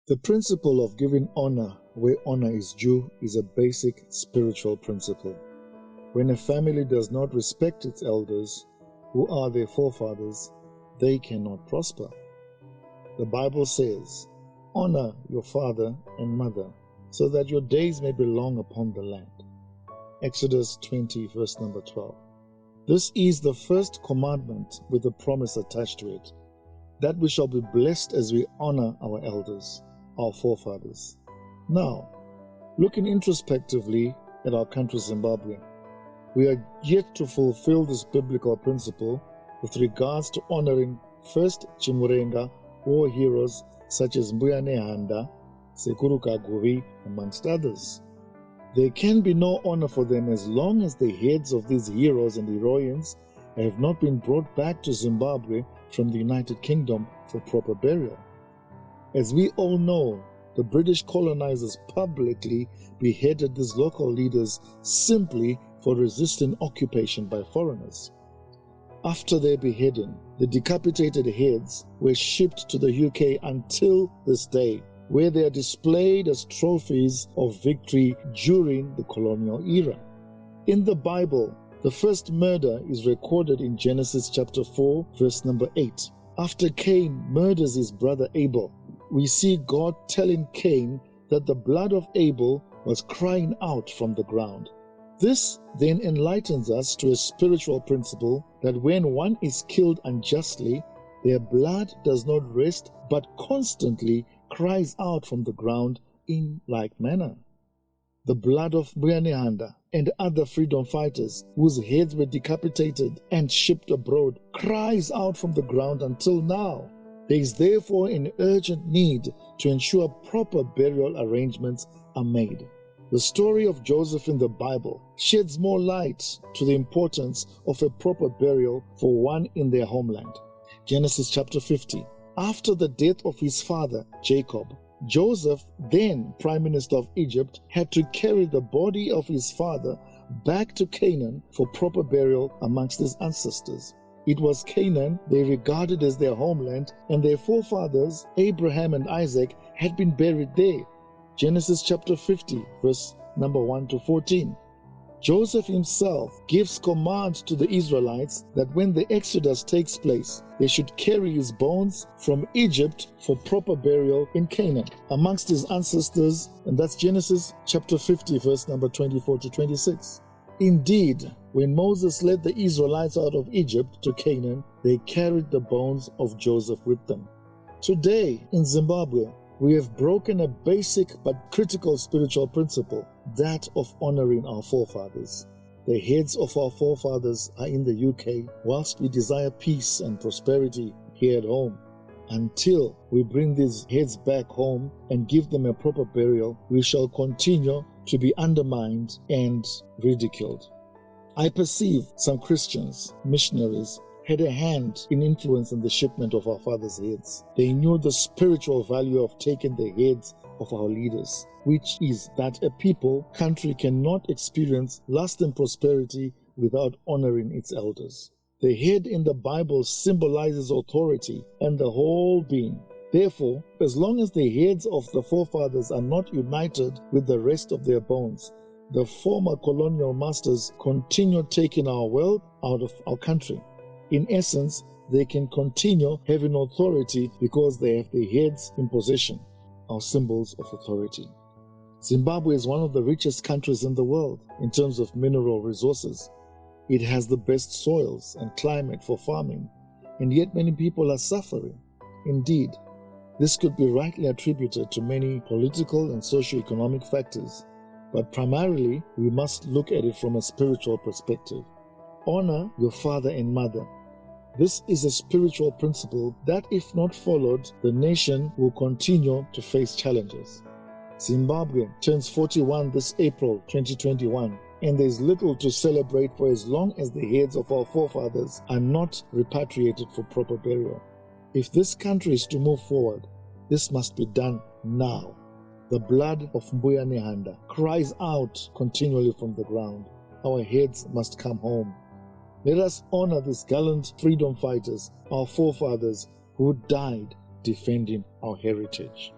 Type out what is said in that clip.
The principle of giving honor where honor is due is a basic spiritual principle. When a family does not respect its elders, who are their forefathers, they cannot prosper. The Bible says, "Honor your father and mother, so that your days may be long upon the land." Exodus 20, verse number 12. This is the first commandment with a promise attached to it, that we shall be blessed as we honor our elders, our forefathers. Now, looking introspectively at our country Zimbabwe, we are yet to fulfill this biblical principle with regards to honoring first Chimurenga war heroes such as Mbuya Nehanda, Sekuru Kaguvi, amongst others. There can be no honor for them as long as the heads of these heroes and heroines have not been brought back to Zimbabwe from the United Kingdom for proper burial. As we all know, the British colonizers publicly beheaded these local leaders simply for resisting occupation by foreigners. After their beheading, the decapitated heads were shipped to the UK until this day, where they are displayed as trophies of victory during the colonial era. In the Bible, the first murder is recorded in Genesis chapter 4, verse number 8. After Cain murders his brother Abel, we see God telling Cain that the blood of Abel was crying out from the ground. This then enlightens us to a spiritual principle that when one is killed unjustly, their blood does not rest but constantly cries out from the ground in like manner. The blood of Mbuya Nehanda and other freedom fighters whose heads were decapitated and shipped abroad cries out from the ground until now. There is therefore an urgent need to ensure proper burial arrangements are made. The story of Joseph in the Bible sheds more light to the importance of a proper burial for one in their homeland. Genesis chapter 50. After the death of his father, Jacob, Joseph, then Prime Minister of Egypt, had to carry the body of his father back to Canaan for proper burial amongst his ancestors. It was Canaan they regarded as their homeland, and their forefathers, Abraham and Isaac, had been buried there. Genesis chapter 50, verse number 1 to 14. Joseph himself gives command to the Israelites that when the Exodus takes place, they should carry his bones from Egypt for proper burial in Canaan amongst his ancestors, and that's Genesis chapter 50, verse number 24 to 26. Indeed, when Moses led the Israelites out of Egypt to Canaan, they carried the bones of Joseph with them. Today, in Zimbabwe, we have broken a basic but critical spiritual principle, that of honoring our forefathers. The heads of our forefathers are in the UK, whilst we desire peace and prosperity here at home. Until we bring these heads back home and give them a proper burial, we shall continue to be undermined and ridiculed. I perceive some Christians, missionaries, had a hand in influencing the shipment of our fathers' heads. They knew the spiritual value of taking the heads of our leaders, which is that a people, country cannot experience lasting prosperity without honoring its elders. The head in the Bible symbolizes authority and the whole being. Therefore, as long as the heads of the forefathers are not united with the rest of their bones, the former colonial masters continue taking our wealth out of our country. In essence, they can continue having authority because they have their heads in possession, our symbols of authority. Zimbabwe is one of the richest countries in the world in terms of mineral resources. It has the best soils and climate for farming, and yet many people are suffering. Indeed, this could be rightly attributed to many political and socio-economic factors, but primarily we must look at it from a spiritual perspective. Honor your father and mother. This is a spiritual principle that, if not followed, the nation will continue to face challenges. Zimbabwe turns 41 this April 2021, and there is little to celebrate for as long as the heads of our forefathers are not repatriated for proper burial. If this country is to move forward, this must be done now. The blood of Mbuya Nehanda cries out continually from the ground. Our heads must come home. Let us honor these gallant freedom fighters, our forefathers who died defending our heritage.